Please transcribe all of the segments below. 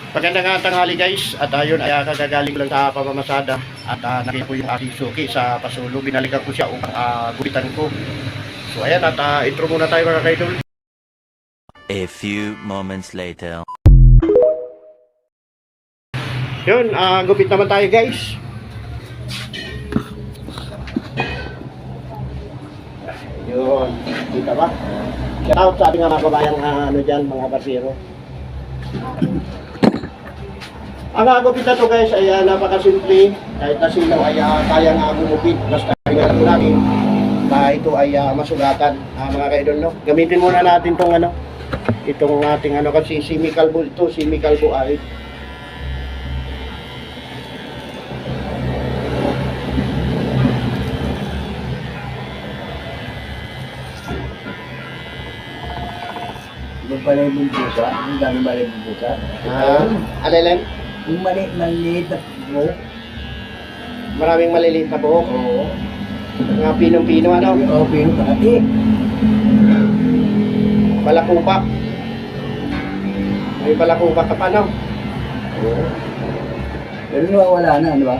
Magandang tanghali guys, at ayun ay kagagaling ko lang sa pamamasada at nakita ko yung aking suki sa Pasulo. Binalikan ko siya upang gupitan ko. So ayan, at intro muna tayo mga kaidol. A few moments later. Yun, gupit naman tayo guys. Yun, kita ba? Shout out sa ating mga kabayang ano dyan, mga barbero. Ang gagupit na to guys ay napakasimple. Kahit na sino ay kaya nga gumupit. Basta tingnan mo natin na ito ay masugatan, mga kaidol, no? Gamitin muna natin tong ano, itong ating ano, kasi semi-calvo ito, semi-calvo ay Yung pala yung buka, yung dami pala yung buka. alelen, Yung maliit na buhok. maraming maliliit na buhok. Oo. Mga pinong-pino, ano? Oo, pero pati. Balakupa. May balakupa ka pa, no? Oo. Pero nawawala na, di ba?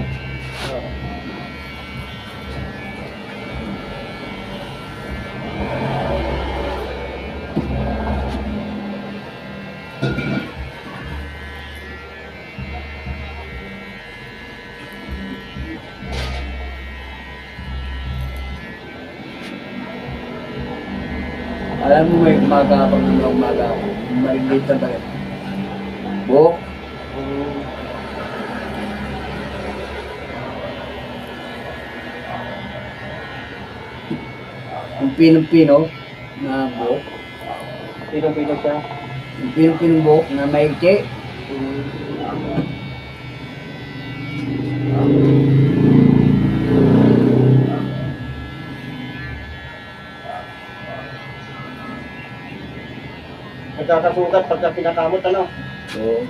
Alam mo may umaga pag umaga, maliit na tayo. Buhok. Yung pinong-pino na buhok. Pinong-pino siya. Yung pinong-pinong buhok na maigti. Nagkakasugat pagka pinakamot, ano? Oo.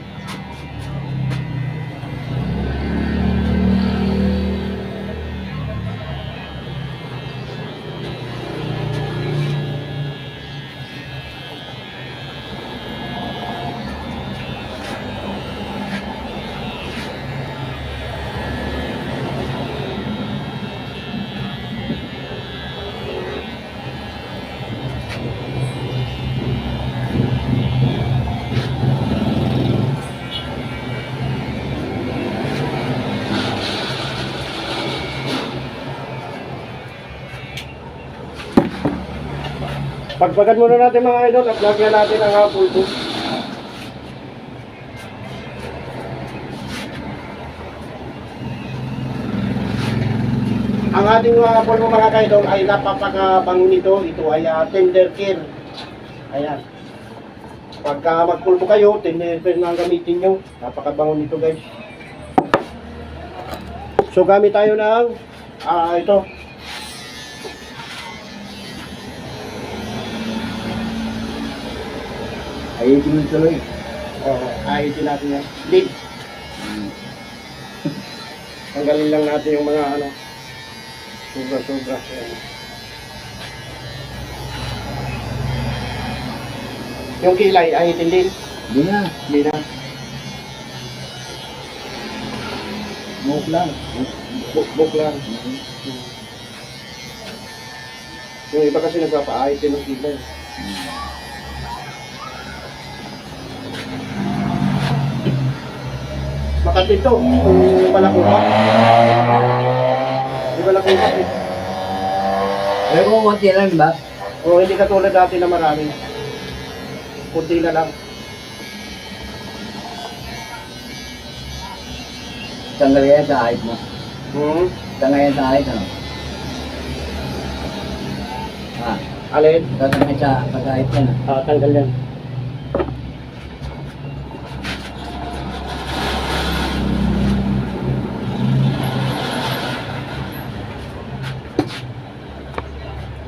Pagpagan muna natin mga idol at lagyan natin ang pulbo. Ang ating mga pulbo mga kaidol ay napapakabango nito. Ito ay tender care. Ayan. Pagka magpulbo kayo, tender care na ang gamitin nyo. Napakabango nito guys. So gamit tayo ng ito. Ayitin mo tuloy. Ahitin natin yan. Lid. Tanggalin lang natin yung mga ano. Sobra-sobra. Ayan. Yung kilay, ahitin din. Hindi na. Hindi na. Buhok lang. Buk lang. Yung iba kasi nagpapa-ahitin ng kilay. Makati ito. Yung balakupa. Yung balakupa eh. Pero kung konti lang, di ba? O hindi katulad dati na marami. Kunti na lang. Tanggal yan sa ahit mo. Tanggal yan sa ahit, ano? Alin? Tatanggal sa pag-ahit yan, Tanggal yan.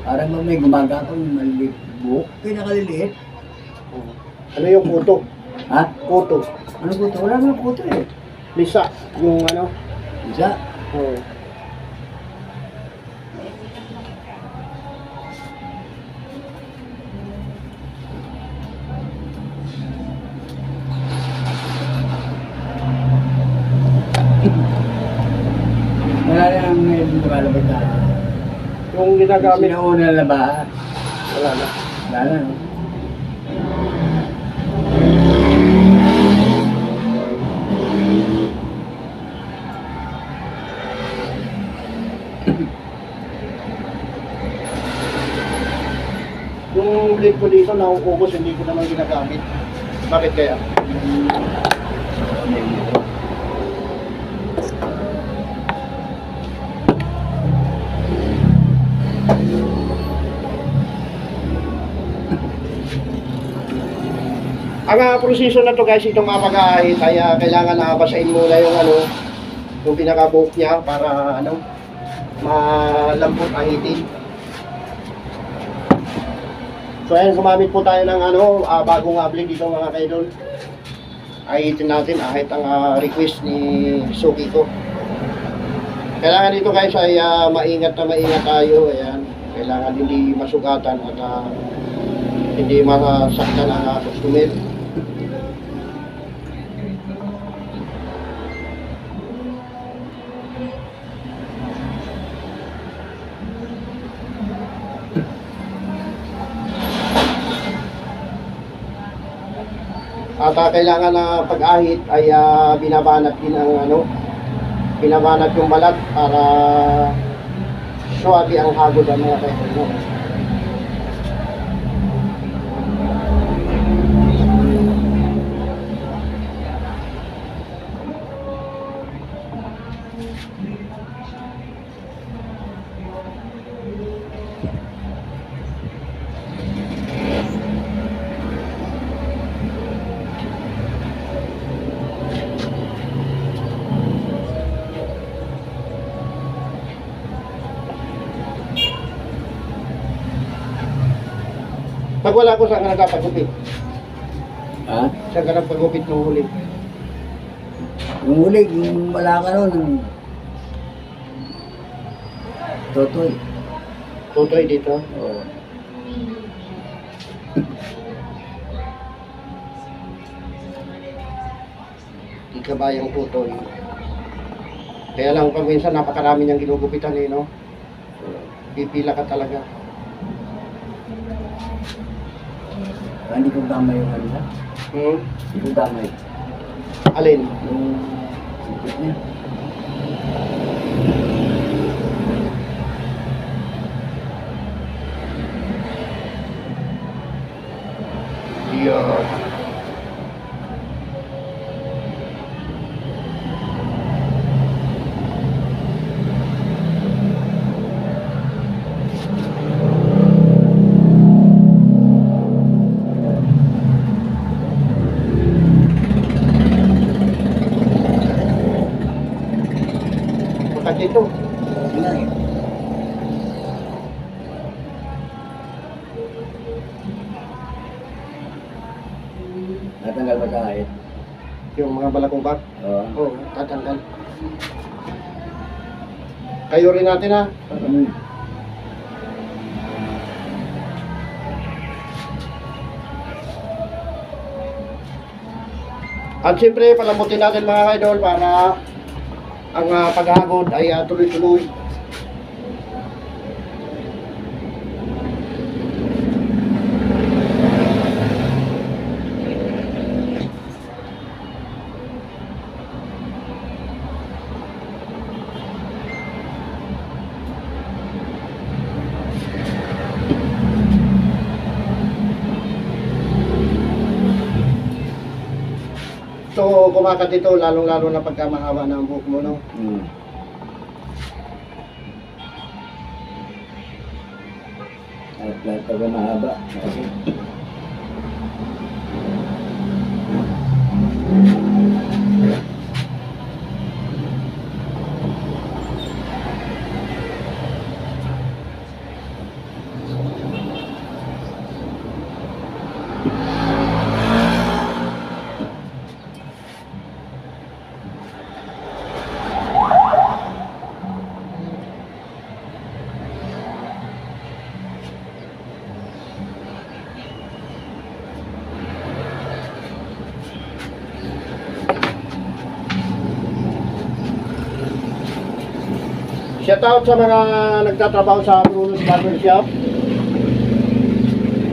Parang may gumagapang maliliit buhok. Pinakaliliit. Ano yung puto? Ha? Puto. Ano puto? Wala naman puto eh. Lisa. Yung ano. Isa. Oo. lumalabas na. Yung ginagamit, Sinauna na ba? wala na. Wala na, no? Yung blade ko dito, nauubos, hindi ko naman ginagamit. Bakit kaya? Ang proseso na to guys, itong mapag-ahit, kaya kailangan na basahin muna yung yung pinaka-buhok niya para malambot ang itin. So ayan, gumamit po tayo ng bagong blade dito mga kaidol. Ahitin natin ahit ang request ni Suki ko. Kailangan dito guys ay maingat na maingat tayo. Ayan, kailangan hindi masugatan at hindi masaktan ang customer. At kailangan na pag-ahit ay binabanat din ang binabanat yung balat para suwabi ang hagod ang mga kaidol. Pag wala ko, saan ka nagpapagupit? Ha? Saan ka nagpagupit nung huli? Yung huli, yung wala ka nun, Totoy. Tutoy dito. Oo. Di ka bayang tutoy. Kaya lang pag minsan napakarami niyang ginugupitan no? Pipila ka talaga. Hindi ko damay yung ano. Hindi ko damay. Alin? Yung sikit niya. Yun. Makat ito. Hindi na eh. Natanggal ba kahit? Yung mga balakubak. Oo. Oo, tatanggal. Kayo rin natin ha. At siyempre, palambutin natin mga kaidol para ang paghagod ay tuloy-tuloy. So, kumakat ito, lalong-lalo na pagka mahaba na ang buhok mo, no? At lahat pag mahaba. Kasi Shout out sa mga nagtatrabaho sa Bruno's Barber Shop.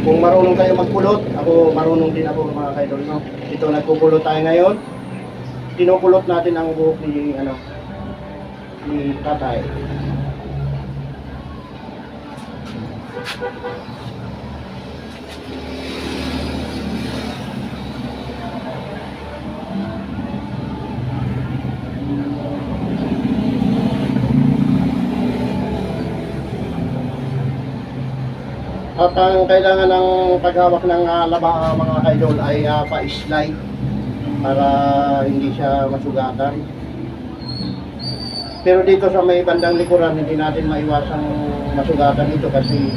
Kung marunong kayo magpulot, ako marunong din ako mga kaidol, no? Ito nagpupulot tayo ngayon. Pinupulot natin ang buhok ni tatay. At ang kailangan ng paghawak ng mga kaidol ay pa-slide para hindi siya masugatan. Pero dito sa may bandang likuran, hindi natin maiwasang masugatan ito kasi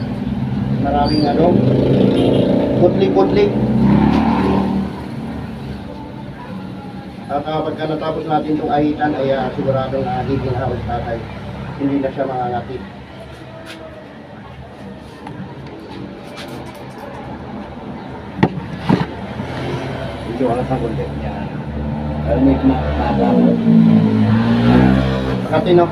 maraming putli-putli. At pagka natapos natin itong ahitan ay siguradong higing hawak tatay. Hindi na siya mangangati. Ito ang sa kulit niya. Pero may kumakabaw. Makati, no?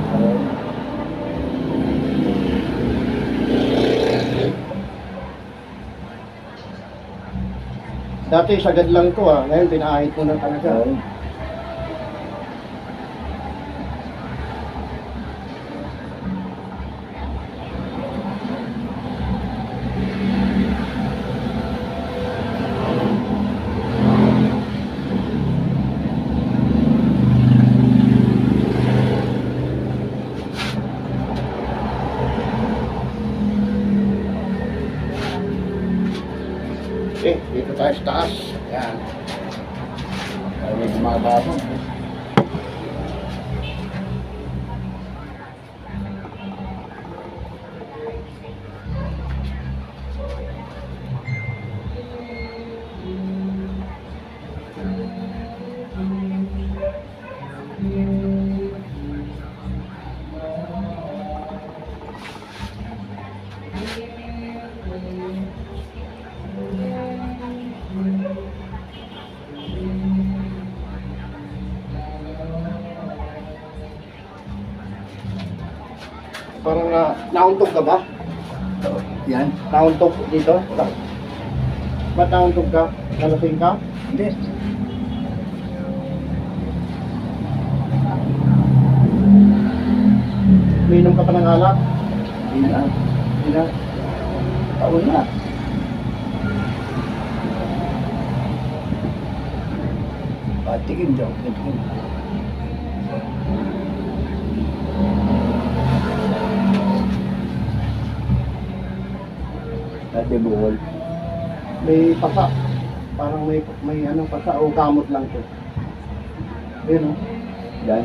Dati sagad lang ito ngayon pinaahit ko na talaga. Okay, dito tayo sa taas. Yan. Pero may kumakabaw. Parang nauntog ka ba? Yan. Nauntog dito? Ba't nauntog ka? Nalasing ka? Hindi. Minom ka pa ng alak? Hindi na. Hindi na. Taon na. Patikin daw. Patikin. Dati buhol. May pasa. Parang may pasa o kamot lang to. Ayun, Yan.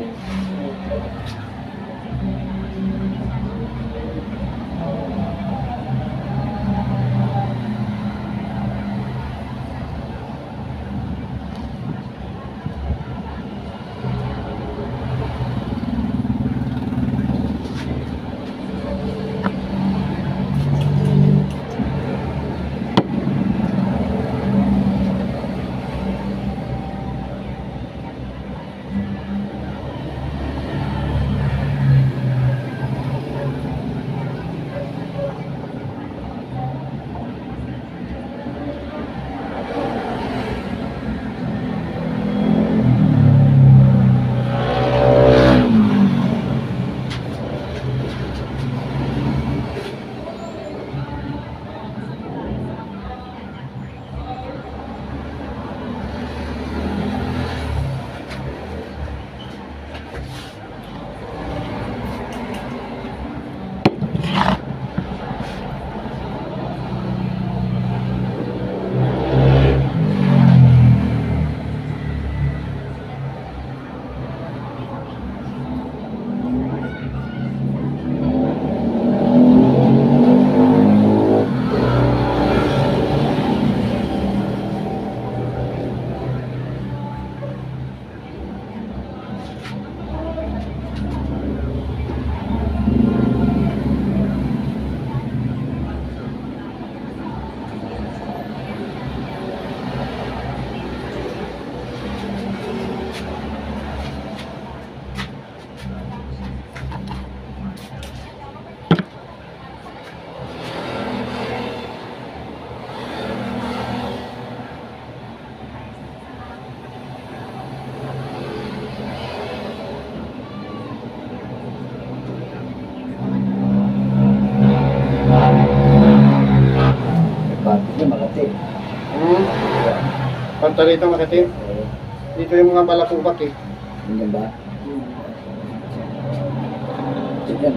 Punta rito makati. Oo. Dito yung mga balakubak eh. Ganyan ba? Ganyan.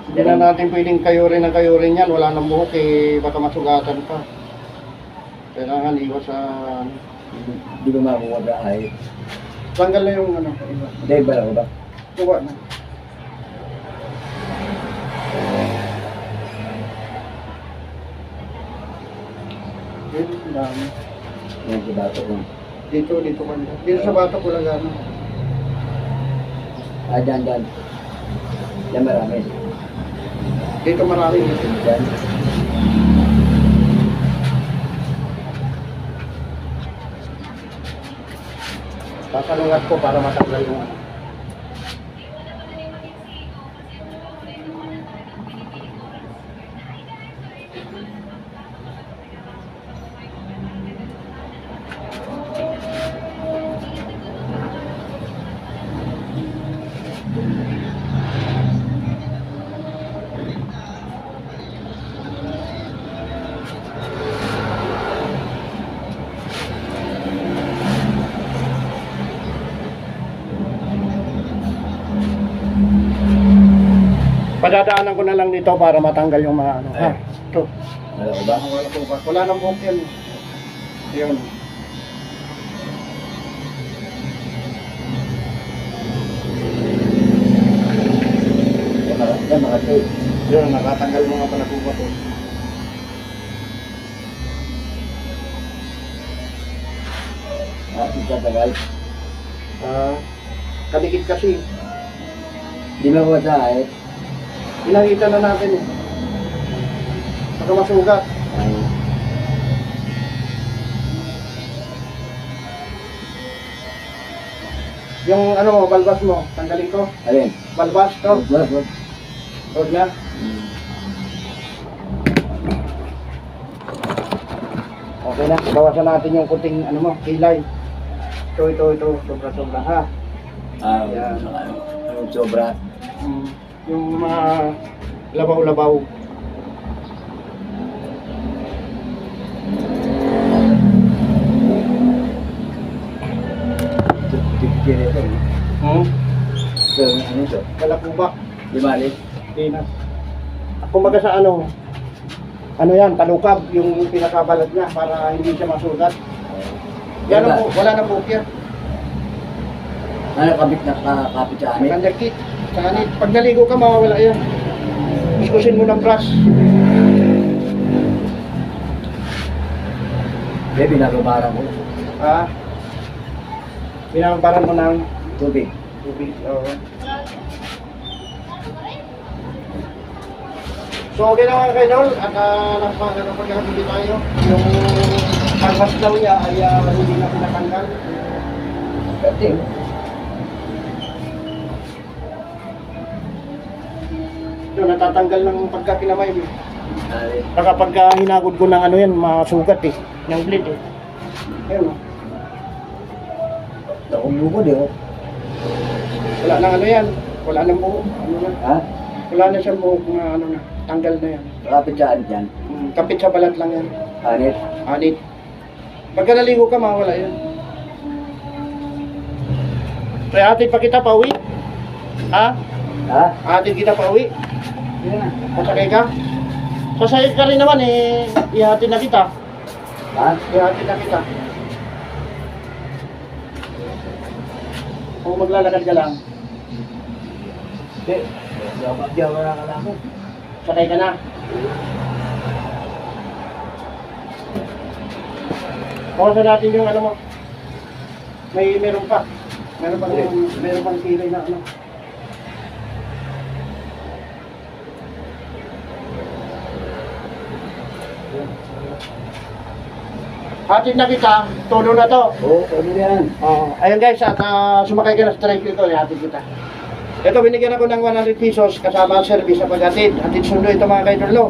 Hindi na natin pwedeng kayurin yan. Wala nang buhok eh. Baka masugatan pa. Kailangan iwas sa... Hindi ko makuha ba ay. Tanggal na yung ano. Iba. Hindi ba ako ba? Kuha na. Dito, ang dami. Yan si Bato ko. Dito banda. Dito sa bato ko lang gano'n. Ah, dyan. Yan marami. Dito marami. Dyan. Sasalungat ko para matanggal yung ano. Padadaanan ko na lang dito para matanggal yung mga ano. Ha? Ito. Wala ko ba? Wala nang buhok yan. Yun. Yan mga tape. Yun, nakatanggal mga palakuba to. Ah, itatagal. Kadikit kasi. Di ba ko sa ay? Pinakita na natin eh. Baka masugat. Ay. Yung ano mo, balbas mo, tanggalin ko. Alin? Balbas to. Wag. Huwag na. Okay na, bawasan natin yung kuting ano mo, kilay. Ito, sobra-sobra ha. Ah, Yan. yung sobra. Yung mga labaw-labaw. Tigil ito. So, ano ito? Balakubak. Di mali? Di na. Kumbaga sa ano yan, talukab, yung pinakabalat niya para hindi siya masugat. Yan ang wala na buhok yan. Ano kabit na kapit sa amin? Magandakit. Sanit. Pag naligo ka, mawawala yan. Kuskusin mo ng brush. Baby, narumarang ko. Ha? Pinambaran mo ng Tubig. tubig. Oo. So, okay na mga kaidol. At napagkakabili tayo. Yung canvas daw niya ay hindi na pinatanggal. Pwede. Ito, natatanggal ng pagkakinamay. Ay, Saka pagka hinagod ko ng ano yan, masugat eh. Ng bleed eh. Ayun o. nakumuko di oh. Wala nang ano yan. Wala nang buhok. Ano na. Ha? Wala na siyang buhok na ano na. Tanggal na yan. Kapit saan dyan? Kapit sa balat lang yan. Hanit? Anit. Pagka naligo ka, mawala yan. Kaya atin pa kita pauwi. Ha? Ha? Atin kita pauwi. Yan na. Masakay ka. Sasayad ka rin naman eh. Ihatin na kita. Ha? Ihatin na kita. Kung maglalakad ka lang, Hindi. Di ako nakalamot. sakay ka na. Bawasan natin yung ano mo. Meron pa. Meron pang kilay na ano. Hatid na kita, todo na to. Oo, ano yan? Ayun guys, at sumakay ka na sa tricycle ko, hatid kita. Ito, binigyan ako ng 100 pesos kasama ang service sa paghatid. Hatid sundo ito mga kaidol.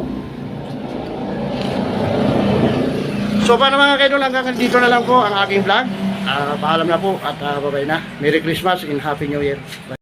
So paano mga kaidol, hanggang dito na lang po ang aking vlog. Paalam na po at bye-bye na. Merry Christmas and Happy New Year. Bye.